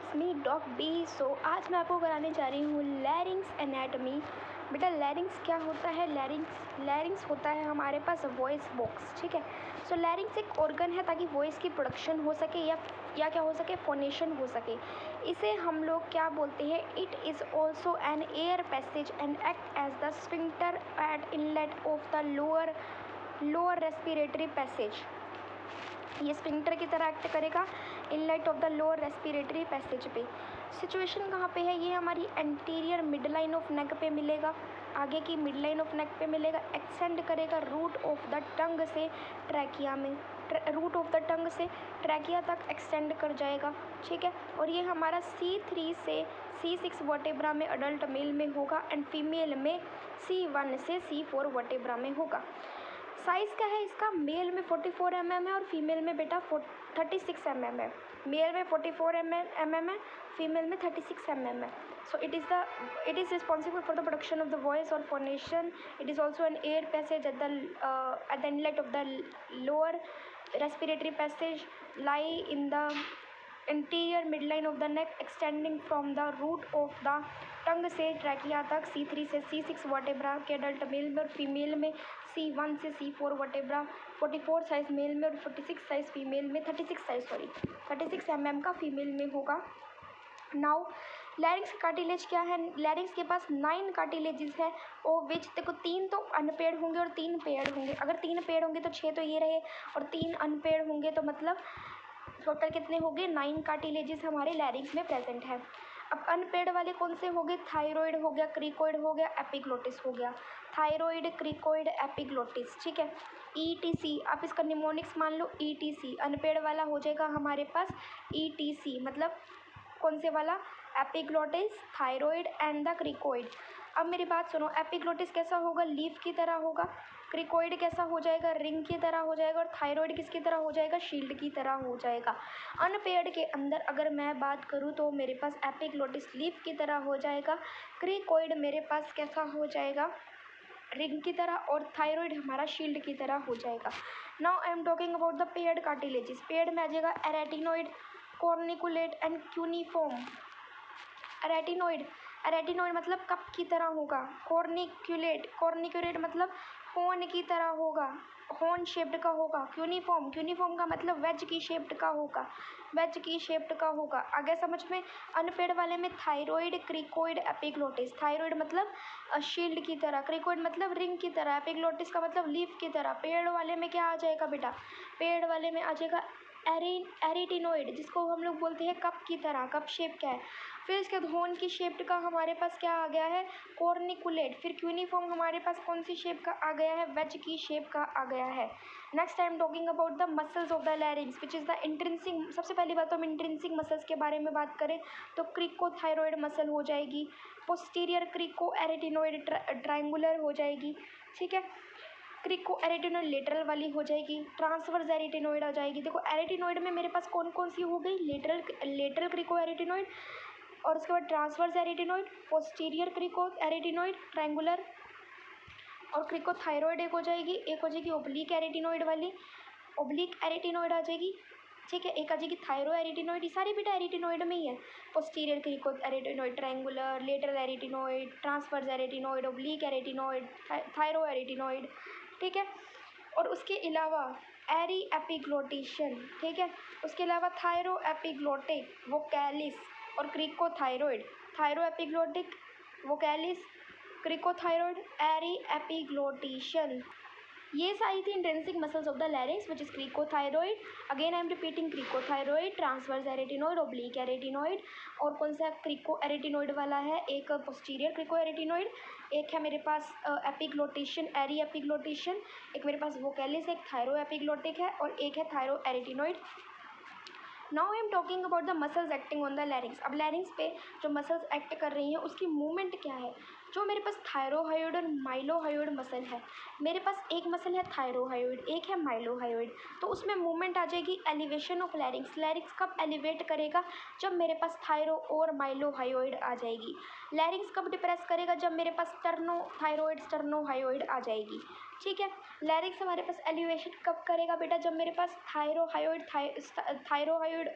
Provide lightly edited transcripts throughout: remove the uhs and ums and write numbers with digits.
It's me dog B. So आज मैं आपको कराने जा रही हूँ लैरिंग्स एनाटॉमी। बेटा लैरिंग्स क्या होता है? लैरिंग्स होता है हमारे पास वॉइस बॉक्स, ठीक है। सो लैरिंग्स एक ऑर्गन है ताकि वॉइस की प्रोडक्शन हो सके या क्या हो सके, फोनेशन हो सके। इसे हम लोग क्या बोलते हैं? It is also an air passage and act as the sphincter at inlet of the lower respiratory passage. ये स्फिंक्टर की तरह एक्ट करेगा inlet of the lower respiratory passage पे। सिचुएशन कहाँ पे है? ये हमारी anterior mid line of neck पे मिलेगा, आगे की मिड लाइन ऑफ नेक पे मिलेगा। एक्सटेंड करेगा रूट ऑफ द टंग से ट्रैकिया में, रूट ऑफ द टंग से ट्रैकिया तक एक्सटेंड कर जाएगा, ठीक है। और ये हमारा C3 से C6 वर्टेब्रा में अडल्ट मेल में होगा एंड फीमेल में C1 से C4 वर्टेब्रा में होगा। साइज़ क्या है इसका? मेल में 44 mm है और फीमेल में बेटा 36 mm है। मेल में 44 mm है, फीमेल में 36 mm है। So it is responsible for the production of the voice और phonation. It is also an air passage at the inlet of the lower respiratory passage, lie in the interior midline of the neck extending from the root of the tongue से trachea तक। C3 से C6 vertebra के adult mail में और female में C1 से C4 vertebra. 44 size mail में और 46 साइज फीमेल में, 36 mm का फीमेल में होगा। नाउ लैरिंग्स कार्टिलेज क्या है? लैरिंग्स के पास 9 कार्टिलेजेस है और विच देखो 3 तो अनपेड होंगे और 3 पेड होंगे। अगर 3 पेड होंगे तो 6 तो ये रहे और 3 अनपेड होंगे तो मतलब टोटल कितने हो गए? 9 कार्टिलेजेस हमारे लैरिंग्स में प्रेजेंट है। अब अनपेड वाले कौन से हो गए? थायरॉइड हो गया, क्रिकोइड हो गया, एपिग्लोटिस हो गया। थायरॉइड, क्रिकोइड, एपिग्लोटिस, ठीक है। ETC आप इसका निमोनिक्स मान लो ETC। अनपेड वाला हो जाएगा हमारे पास ETC, मतलब कौन से वाला? Epiglottis, thyroid and the cricoid. अब मेरी बात सुनो, एपिग्लोटिस कैसा होगा? लीफ की तरह होगा। क्रिकोइड कैसा हो जाएगा? रिंग की तरह हो जाएगा। और थायरॉइड किसकी तरह हो जाएगा? शील्ड की तरह हो जाएगा। अनपेड के अंदर अगर मैं बात करूँ तो मेरे पास एपिग्लोटिस लीफ की तरह हो जाएगा, क्रिकोइड मेरे पास कैसा हो जाएगा? रिंग की तरह, और थायरॉइड हमारा शील्ड की तरह हो जाएगा। Now I am talking about the paired cartilages. Paired में आ जाएगा arytenoid, corniculate and cuneiform. Arytenoid मतलब कप की तरह होगा। कॉर्निकुलेट मतलब होर्न की तरह होगा, होर्न शेप्ड का होगा। क्यूनिफॉर्म का मतलब वेज की शेप्ड का होगा। आगे समझ में? अनपेड वाले में थायरॉइड, क्रिकोइड, एपिग्लोटिस। थायरॉइड मतलब शील्ड की तरह, क्रिकोइड मतलब रिंग की तरह, एपिग्लोटिस का मतलब लीफ की तरह। पेड़ वाले में क्या आ जाएगा बेटा? पेड़ वाले में आ जाएगा एरिटिनोइड, जिसको हम लोग बोलते हैं कप की तरह। कप शेप क्या है? फिर इसके होर्न की शेप का हमारे पास क्या आ गया है? कॉर्निकुलेट। फिर क्यूनिफॉर्म हमारे पास कौन सी शेप का आ गया है? वेज की शेप का आ गया है। Next I am talking about the muscles of the larynx which is the intrinsic. सबसे पहली बात तो हम इंट्रिंसिक मसल्स के बारे में बात करें तो क्रिकोथायरॉइड मसल हो जाएगी, पोस्टीरियर क्रिको एरिटिनोइड ट्रायंगुलर हो जाएगी, ठीक है। क्रिको एरिटिनोइड लेटरल वाली हो जाएगी, ट्रांसवर्स एरिटिनोइड आ जाएगी। देखो एरिटिनोइड में मेरे पास कौन कौन सी हो गई? लेटरल क्रिको एरिटिनोइड, और उसके बाद transverse एरिटिनोइड, posterior cricoarytenoid triangular, और क्रिकोथायरॉइड एक हो जाएगी ओब्लिक एरिटिनोइड वाली, ओब्लिक एरिटिनोइड आ जाएगी, ठीक है। एक आ जाएगी थायरो एरिटिनोइड। ये सारी बेटा एरिटिनोइड में ही है। Posterior cricoarytenoid triangular, lateral arytenoid, transverse arytenoid, oblique arytenoid, thyroarytenoid, ठीक है। और उसके अलावा एरी एपिग्लोटिशियन, ठीक है। उसके अलावा थायरो एपिग्लोटिक, वोकैलिस और cricothyroid. Thyroepiglottic, vocalis, cricothyroid, aryepiglottic. ये सारी थी intrinsic muscles of the larynx which is cricothyroid. Again I am repeating, cricothyroid, transverse arytenoid, oblique arytenoid, और कौन सा क्रिको एरिटिनोइड वाला है? एक पोस्टीरियर क्रिको एरिटिनोइड, एक है मेरे पास एपिग्लोटिशियन, एरी एपिग्लोटिशियन, एक मेरे पास वोकैलिस, एक थायरो एपिग्लोटिक है, और एक है thyroarytenoid. Now I am talking about the muscles acting on the larynx. अब लैरिंग्स पे जो मसल्स एक्ट कर रही हैं उसकी मूवमेंट क्या है? जो मेरे पास थायरोहायोइड और माइलोहायोइड मसल है, मेरे पास एक मसल है थायरोहायोइड, एक है माइलोहायोइड, तो उसमें मूवमेंट आ जाएगी एलिवेशन ऑफ लैरिंग्स। लैरिंग्स कब एलिवेट करेगा? जब मेरे पास थायरो और माइलोहायोइड आ जाएगी। लैरिंग्स कब डिप्रेस करेगा? जब मेरे पास स्टर्नोथायरॉइड स्टर्नोहायोइड आ जाएगी। ठीक है, लैरिंग्स हमारे पास एलिवेशन कब करेगा बेटा? जब मेरे पास थायरोहायोइड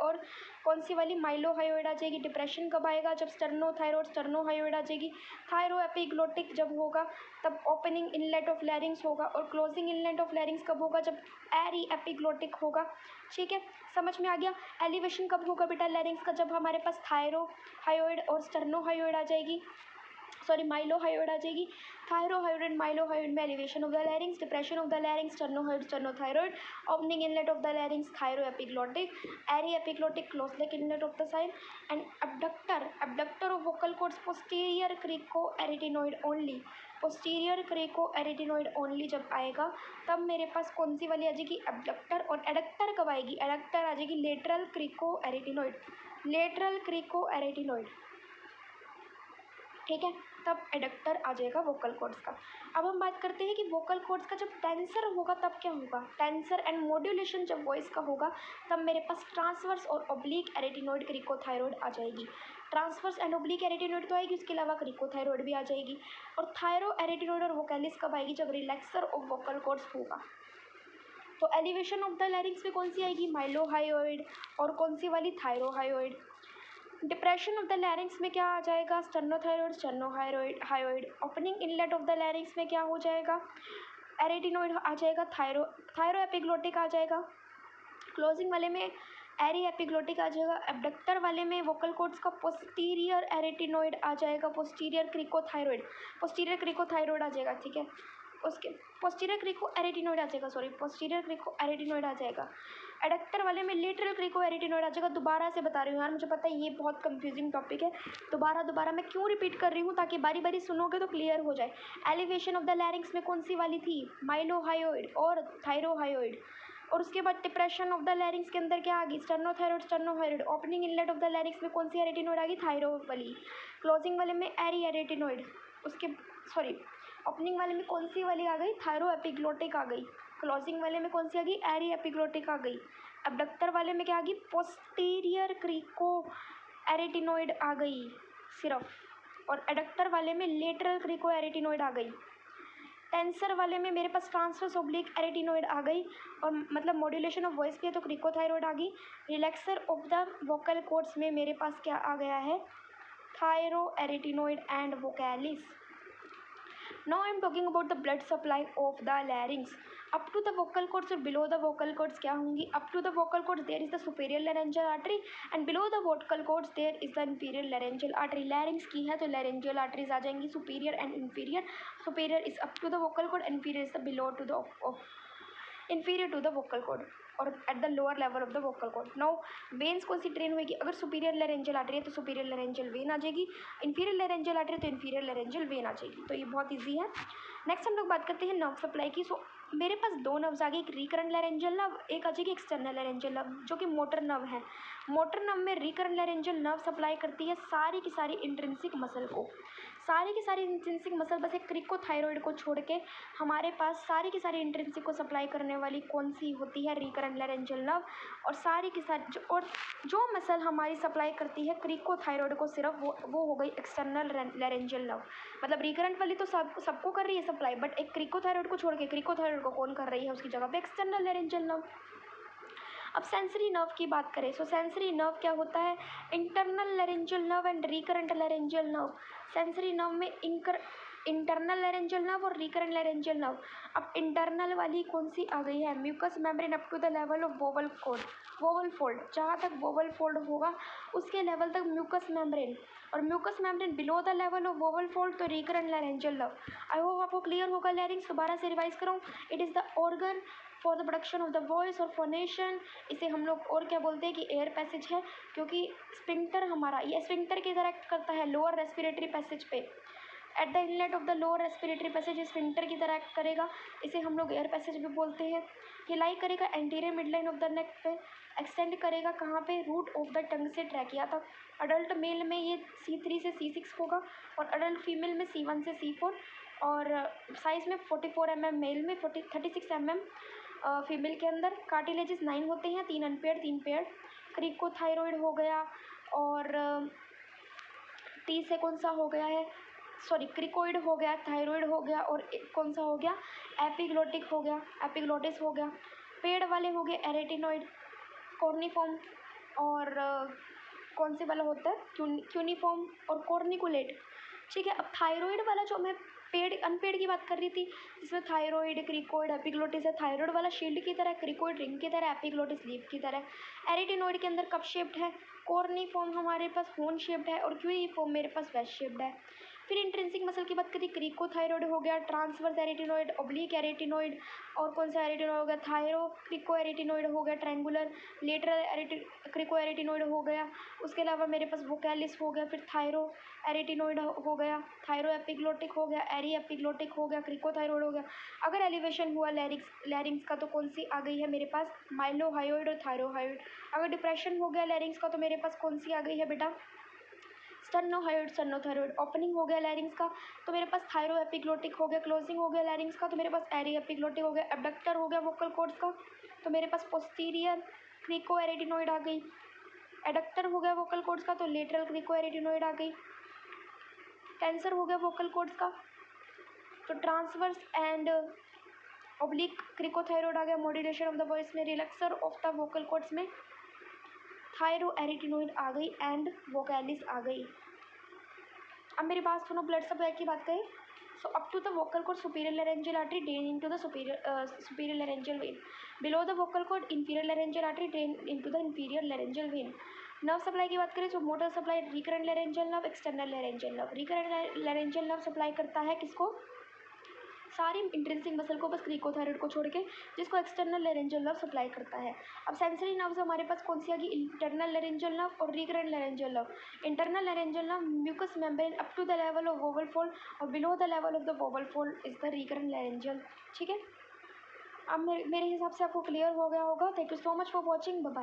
और कौन सी वाली माइलोहायोइड आ जाएगी। डिप्रेशन कब आएगा? जब स्टर्नोथायरॉइड स्टर्नोहायोइड आ जाएगी। थायरो एपिग्लोटिक जब होगा तब ओपनिंग इनलेट ऑफ लैरिंग्स होगा, और क्लोजिंग इनलेट ऑफ लैरिंग्स कब होगा? जब एरी एपिग्लोटिक होगा। ठीक है, समझ में आ गया। एलिवेशन कब होगा बेटा लैरिंग्स का? जब हमारे पास थायरोहायोइड और स्टर्नोहायोइड आ जाएगी, सॉरी माइलोहायोइड आ जाएगी। थायरोहायोइड एंड माइलोहायोइड में elevation of the larynx, depression of the larynx, sternohyoid sternothyroid, opening inlet of the larynx thyroepiglottic, aryepiglottic, closed inlet of the sign and abductor of vocal cords posterior cricoarytenoid only. Posterior cricoarytenoid only जब आएगा तब मेरे पास कौन सी वाली आ जाएगी? Abductor. और adductor कब आएगी? एडक्टर आ जाएगी लेटरल क्रिकोएरिटिनॉइड, लेटरल क्रिकोएरिटिनॉइड। ठीक है, तब एडक्टर आ जाएगा वोकल कॉर्ड्स का। अब हम बात करते हैं कि वोकल कॉर्ड्स का जब टेंसर होगा तब क्या होगा? टेंसर एंड मॉड्यूलेशन जब वॉइस का होगा तब मेरे पास ट्रांसवर्स और ओब्लिक एरिटिनॉइड क्रिकोथायरॉइड आ जाएगी। ट्रांसवर्स एंड ओब्लिक एरिटिनॉइड तो आएगी, उसके अलावा क्रिकोथायरॉइड भी आ जाएगी। और थायरो एरिटिनॉइड और वोकैलिस कब आएगी? जब रिलैक्सर ऑफ वोकल कॉर्ड्स होगा। तो एलिवेशन ऑफ द लैरिंग्स में कौन सी आएगी? माइलोहायोइड। और कौन सी वाली? Thyrohyoid. Depression of the larynx में क्या आ जाएगा? Sternothyroid sternohyoid. Opening inlet of the larynx में क्या हो जाएगा? एरिटिनॉइड आ जाएगा, थायरो एपिग्लोटिक आ जाएगा। क्लोजिंग वाले में एरी एपिग्लोटिक आ जाएगा। एबडक्टर वाले में वोकल कॉर्ड्स का पोस्टीरियर एरिटिनॉइड आ जाएगा, पोस्टीरियर क्रिकोथायरॉइड आ जाएगा। ठीक है, उसके पोस्टीरियर क्रिको एरिटिनॉइड आ जाएगा, सॉरी पोस्टीरियर क्रिको एरिटिनॉइड आ जाएगा। एडक्टर वाले में लेटरल क्रिको एरिटिनॉइड आ जाएगा। दोबारा से बता रही हूँ यार, मुझे पता है ये बहुत कंफ्यूजिंग टॉपिक है, दोबारा मैं क्यों रिपीट कर रही हूँ? ताकि बारी बारी सुनोगे तो क्लियर हो जाए। एलिवेशन ऑफ द लैरिंग्स में कौन सी वाली थी? माइलोहायोइड और थायरोहायोइड। और उसके बाद डिप्रेशन ऑफ द लैरिंग्स के अंदर क्या आ गई? Sternothyroid sternohyoid. Opening inlet of the larynx में कौन सी एरिटिनॉइड आ गई? थायरो वाली। क्लोजिंग वाले में एरी एरिटिनॉइड, उसके सॉरी ओपनिंग वाले में कौन सी वाली आ गई? थायरो एपिग्लोटिक आ गई। क्लोजिंग वाले में कौन सी आ गई? एरी एपिग्लोटिक आ गई। एबडक्टर वाले में क्या आ गई? पोस्टीरियर क्रिको एरिटिनॉइड आ गई सिर्फ। और एडक्टर वाले में लेटरल क्रिको एरिटिनॉइड आ गई। टेंसर वाले में मेरे पास ट्रांसवर्स ओब्लिक एरिटिनॉइड आ गई, और मतलब मॉड्यूलेशन ऑफ वॉइस की है तो क्रिकोथायरॉइड आ गई। Relaxer of the vocal cords में मेरे पास क्या आ गया है? Thyroarytenoid and vocalis. Now I am talking about the blood supply of the larynx. Up to the vocal cords और below the vocal cords क्या होंगी? Up to the vocal cords there is the superior laryngeal artery and below the vocal cords there is the inferior laryngeal artery. larynx की है तो laryngeal arteries आ जाएंगी superior and inferior. Superior is up to the vocal cord, inferior is the below to the inferior to the vocal cord और at the lower level of the vocal cord. Now veins कौन सी train होगी? अगर superior laryngeal artery है तो superior laryngeal when आ जाएगी, inferior laryngeal artery तो inferior laryngeal when आ जाएगी। तो ये बहुत ईजी है। नेक्स्ट हम लोग बात करते हैं नर्व सप्लाई की। सो मेरे पास दो नर्व्स आ गए, एक रिकरेंट लैरेंजियल नर्व, एक आ जाएगी एक्सटर्नल लैरेंजियल नर्व, जो कि मोटर नर्व है। मोटर नर्व में रिकरेंट लैरेंजियल नर्व सप्लाई करती है सारी की सारी इंट्रिंसिक मसल को, सारी की सारी इंट्रिंसिक मसल बस एक क्रिकोथायरॉइड को छोड़ के हमारे पास सारी की सारी इंट्रिंसिक को सप्लाई करने वाली कौन सी होती है? Recurrent laryngeal nerve. और सारी की सारी जो मसल हमारी सप्लाई करती है क्रिकोथायरॉइड को सिर्फ वो हो गई एक्सटर्नल लैरेंजियल नर्व। मतलब रिकरेंट वाली तो सबको कर रही है सप्लाई, बट एक क्रिकोथायरॉइड को छोड़ के क्रिकोथायरॉइड को कौन कर रही है? उसकी जगह पे एक्सटर्नल लैरेंजियल नर्व। अब सेंसरी नर्व की बात करें, सो सेंसरी नर्व क्या होता है? Internal laryngeal nerve and recurrent laryngeal nerve. Sensory nerve में इंटरनल लैरेंजियल नर्व और रिकरेंट लैरेंजियल नर्व। अब इंटरनल वाली कौन सी आ गई है? Mucous membrane up to the level of vocal fold, जहाँ तक वोवल फोल्ड होगा उसके लेवल तक म्यूकस मेम्ब्रेन, और mucous membrane below the level of vocal fold तो recurrent laryngeal nerve. I hope आपको क्लियर होगा। लैरिंग्स दोबारा से रिवाइज करूँ, it is the organ for the production of the voice और फोनेशन। इसे हम लोग और क्या बोलते हैं कि एयर पैसेज है, क्योंकि स्फिंक्टर हमारा ये स्फिंक्टर के इधर एक्ट करता है लोअर रेस्पिरेटरी पैसेज पे। Eight the inlet of the lower respiratory passage sphincter की तरह एक्ट करेगा, इसे हम लोग एयर पैसेज भी बोलते हैं। ये लाई करेगा एंटीरियर मिडलाइन ऑफ द नेक पे, एक्सटेंड करेगा कहाँ पे, रूट ऑफ द टंग से ट्रैकिया तक। अडल्ट मेल में ये C3 से C6 होगा और अडल्ट फीमेल में C1 से C4, और साइज़ में 44 mm मेल में, 36 mm फीमेल के अंदर। कार्टिलेजेस 9 होते हैं, 3 अनपेयर्ड 3 पेयर्ड। क्रिकोथायरॉइड हो गया, और टी से कौन सा हो गया है, सॉरी क्रिकोइड हो गया, थायरॉइड हो गया, और कौन सा हो गया, एपिग्लोटिक हो गया, एपिग्लोटिस हो गया। पेड़ वाले हो गए एरेटिनॉइड, कॉर्निफॉर्म, और कौन से वाला होता है, क्यूनिफॉर्म और कॉर्निकुलेट। ठीक है, अब थायरॉइड वाला जो मैं पेड़ अनपेड़ की बात कर रही थी, जिसमें थायरॉइड, क्रिकोइड, एपिग्लोटिस है। थायरॉइड वाला शील्ड की तरह, क्रिकोइड रिंग की तरह, एपिग्लोटिस लीफ की तरह। एरेटिनॉइड के अंदर कप शेप्ड है, कॉर्निफॉर्म हमारे पास होन शेप्ड है, और क्यूनिफॉर्म मेरे पास वेज शेप्ड है। फिर इंट्रिंसिक मसल की बात करी, क्रिकोथायरॉइड हो गया, ट्रांसवर्स एरेटिनॉइड, ऑब्लिक एरेटिनॉइड, और कौन सा एरेटिनॉइड हो गया, थायरो क्रिको एरेटिनॉइड हो गया, ट्रायंगुलर लेटरल क्रिको एरेटिनॉइड हो गया। उसके अलावा मेरे पास वोकैलिस हो गया, फिर थायरो एरेटिनॉइड हो गया, थायरो एपिग्लोटिक हो गया, एरी एपिग्लोटिक हो गया, क्रिकोथायरॉइड हो गया। अगर एलिवेशन हुआ लैरिंग्स का तो कौन सी आ गई है मेरे पास, माइलोहायोइड और थायरोहायोइड। अगर डिप्रेशन हो गया लैरिंग्स का तो मेरे पास कौन सी आ गई है बेटा, स्टर्नोहायोइड, स्टर्नोथायरॉइड। ओपनिंग हो गया लैरिंग्स का तो मेरे पास थायरो एपिग्लोटिक हो गया। क्लोजिंग हो गया लैरिंग्स का तो मेरे पास एरी एपिग्लोटिक हो गया। एबडक्टर हो गया वोकल कॉर्ड्स का तो मेरे पास पोस्टीरियर क्रिको एरेटिनॉइड आ गई। एडक्टर हो गया वोकल कॉर्ड्स का तो लेटरल क्रिको एरेटिनॉइड आ गई। टेंसर हो गया वोकल कॉर्ड्स का तो ट्रांसवर्स एंड ऑब्लिक क्रिकोथायरॉइड आ गया। मॉड्यूलेशन ऑफ द वॉइस में relaxer of the vocal cords में थायरो एरेटिनॉइड आ गई एंड वोकैलिस आ गई। अब मेरी बात सुनो, ब्लड सप्लाई की बात करें so up to the vocal cord superior laryngeal artery drain into the superior laryngeal vein. Below the vocal cord inferior laryngeal artery drain into the inferior laryngeal vein. Nerve supply की बात करें तो motor supply recurrent laryngeal nerve, external laryngeal nerve. Recurrent laryngeal nerve supply करता है किसको, सारी intrinsic muscle को बस क्रिकोथायरॉइड को छोड़ के, जिसको एक्सटर्नल लैरेंजियल नर्व सप्लाई करता है। अब सेंसरी नर्व्स हमारे पास कौन सी आ गई, इंटरनल लैरेंजियल नर्व और recurrent laryngeal nerve. Internal laryngeal nerve mucous membrane up to the level of vocal fold और below the level of the vocal fold is the recurrent laryngeal. ठीक है, अब मेरे हिसाब से आपको क्लियर हो गया होगा। Thank you so much for watching, bye bye.